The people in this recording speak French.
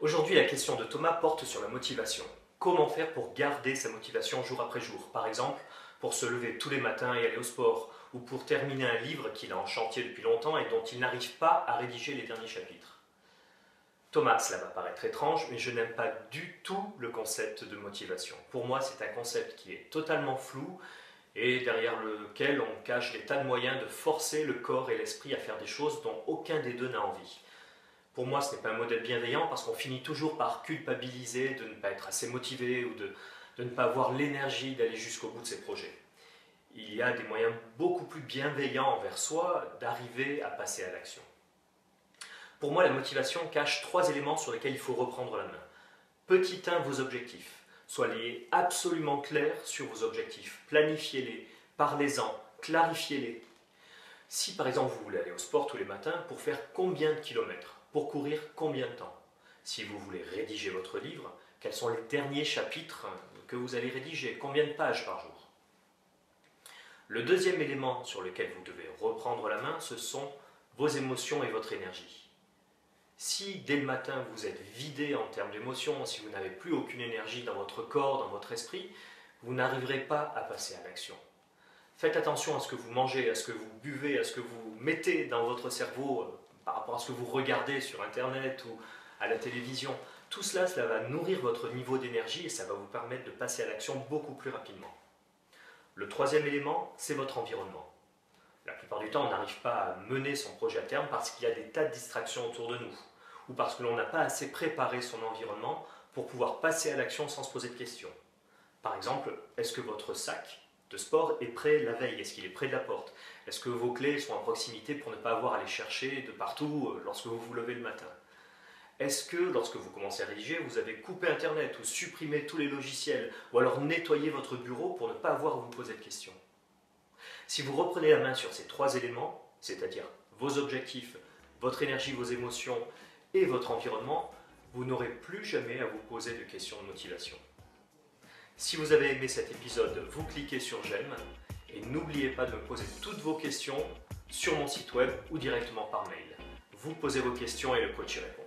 Aujourd'hui, la question de Thomas porte sur la motivation. Comment faire pour garder sa motivation jour après jour? Par exemple, pour se lever tous les matins et aller au sport, ou pour terminer un livre qu'il a en chantier depuis longtemps et dont il n'arrive pas à rédiger les derniers chapitres. Thomas, cela va paraître étrange, mais je n'aime pas du tout le concept de motivation. Pour moi, c'est un concept qui est totalement flou et derrière lequel on cache des tas de moyens de forcer le corps et l'esprit à faire des choses dont aucun des deux n'a envie. Pour moi, ce n'est pas un modèle bienveillant parce qu'on finit toujours par culpabiliser de ne pas être assez motivé ou de ne pas avoir l'énergie d'aller jusqu'au bout de ses projets. Il y a des moyens beaucoup plus bienveillants envers soi d'arriver à passer à l'action. Pour moi, la motivation cache 3 éléments sur lesquels il faut reprendre la main. Petit 1, vos objectifs. Soyez absolument clair sur vos objectifs. Planifiez-les, parlez-en, clarifiez-les. Si par exemple vous voulez aller au sport tous les matins, pour faire combien de kilomètres? Pour courir combien de temps? Si vous voulez rédiger votre livre, quels sont les derniers chapitres que vous allez rédiger? Combien de pages par jour? Le deuxième élément sur lequel vous devez reprendre la main, ce sont vos émotions et votre énergie. Si dès le matin vous êtes vidé en termes d'émotions, si vous n'avez plus aucune énergie dans votre corps, dans votre esprit, vous n'arriverez pas à passer à l'action. Faites attention à ce que vous mangez, à ce que vous buvez, à ce que vous mettez dans votre cerveau par rapport à ce que vous regardez sur Internet ou à la télévision. Tout cela, cela va nourrir votre niveau d'énergie et ça va vous permettre de passer à l'action beaucoup plus rapidement. Le troisième élément, c'est votre environnement. La plupart du temps, on n'arrive pas à mener son projet à terme parce qu'il y a des tas de distractions autour de nous ou parce que l'on n'a pas assez préparé son environnement pour pouvoir passer à l'action sans se poser de questions. Par exemple, est-ce que votre sac de sport est prêt la veille? Est-ce qu'il est près de la porte? Est-ce que vos clés sont à proximité pour ne pas avoir à les chercher de partout lorsque vous vous levez le matin? Est-ce que lorsque vous commencez à rédiger, vous avez coupé Internet ou supprimé tous les logiciels ou alors nettoyé votre bureau pour ne pas avoir à vous poser de questions? Si vous reprenez la main sur ces 3 éléments, c'est-à-dire vos objectifs, votre énergie, vos émotions et votre environnement, vous n'aurez plus jamais à vous poser de questions de motivation. Si vous avez aimé cet épisode, vous cliquez sur j'aime et n'oubliez pas de me poser toutes vos questions sur mon site web ou directement par mail. Vous posez vos questions et le coach y répond.